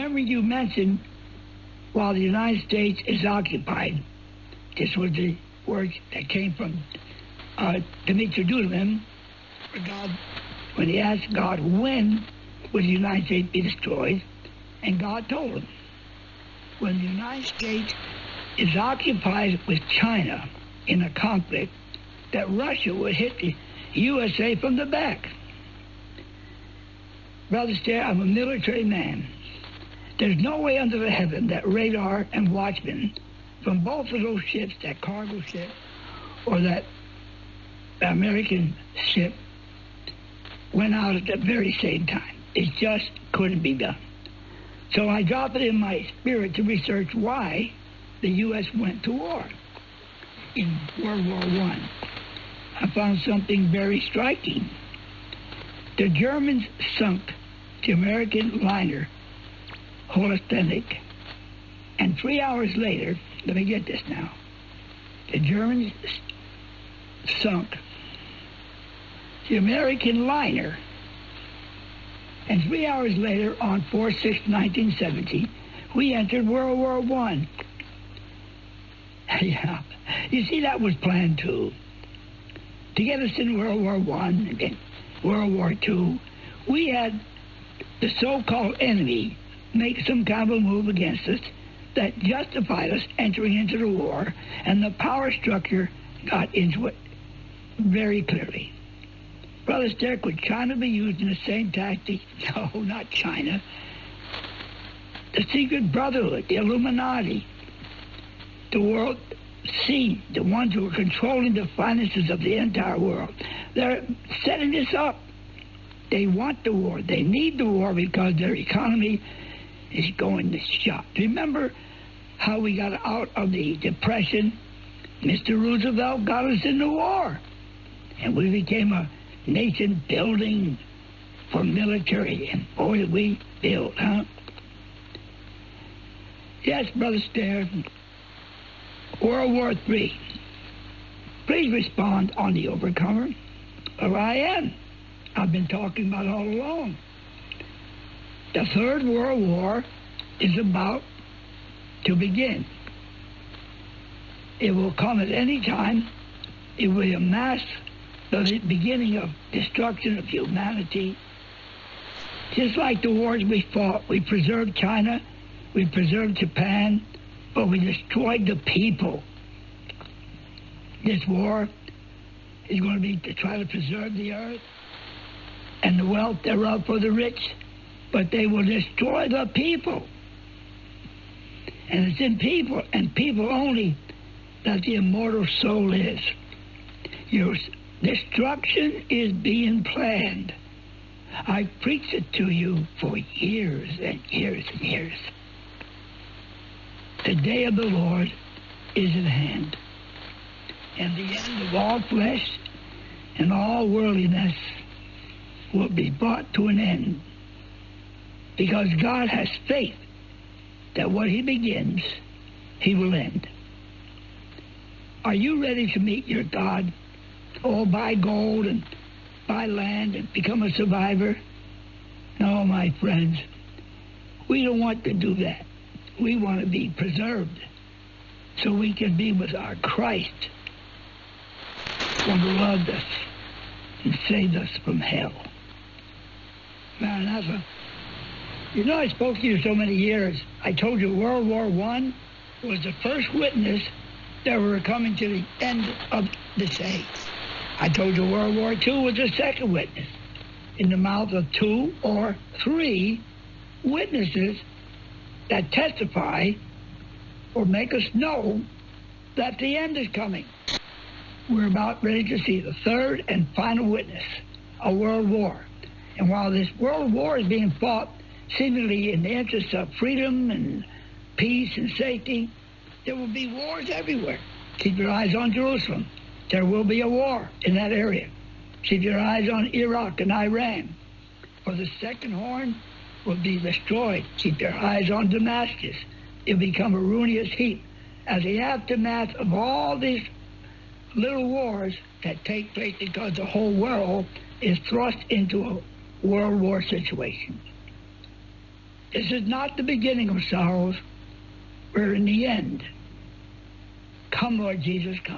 remember you mentioned while the United States is occupied, this was the words that came from Cheaptoyman, God, when he asked God when would the United States be destroyed, and God told him, when the United States is occupied with China in a conflict, that Russia would hit the USA from the back. Brother Stair, I'm a military man. There's no way under the heaven that radar and watchmen from both of those ships, that cargo ship or that American ship, went out at the very same time. It just couldn't be done. So I dropped it in my spirit to research why the U.S. went to war in World War I. I found something very striking. The Germans sunk the American liner Holsteinic, and 3 hours later, let me get this now, the Germans sunk the American liner, and 3 hours later, on 4/6/1970, we entered World War I. Yeah, you see, that was planned too. To get us in World War I and then World War II, we had the so-called enemy make some kind of a move against us that justified us entering into the war, and the power structure got into it very clearly. Brother Stair, could China be using the same tactic? No, not China. The Secret Brotherhood, the Illuminati, the world scene, the ones who are controlling the finances of the entire world, they're setting this up. They want the war. They need the war because their economy is going to shop. Remember how we got out of the Depression? Mr. Roosevelt got us in the war, and we became a nation building for military, and boy, did we build, huh? Yes, Brother Stair, World War III. Please respond on the Overcomer, or I am. I've been talking about all along. The Third World War is about to begin. It will come at any time. It will be a mass, the beginning of destruction of humanity. Just like the wars we fought, we preserved China, we preserved Japan, but we destroyed the people. This war is going to be to try to preserve the earth and the wealth thereof for the rich, but they will destroy the people. And it's in people, and people only, that the immortal soul is. Your destruction is being planned. I preached it to you for years and years and years. The day of the Lord is at hand, and the end of all flesh and all worldliness will be brought to an end, because God has faith that what he begins, he will end. Are you ready to meet your God? Oh, buy gold and buy land and become a survivor? No, my friends, we don't want to do that. We want to be preserved so we can be with our Christ, one who loved us and saved us from hell. Maranatha. You know, I spoke to you so many years. I told you World War I was the first witness that we were coming to the end of this age. I told you World War II was the second witness, in the mouth of 2 or 3 witnesses that testify or make us know that the end is coming. We're about ready to see the third and final witness, a world war. And while this world war is being fought seemingly in the interest of freedom and peace and safety, there will be wars everywhere. Keep your eyes on Jerusalem. There will be a war in that area. Keep your eyes on Iraq and Iran, for the second horn will be destroyed. Keep your eyes on Damascus. It'll become a ruinous heap as the aftermath of all these little wars that take place, because the whole world is thrust into a world war situation. This is not the beginning of sorrows. We're in the end. Come, Lord Jesus, come.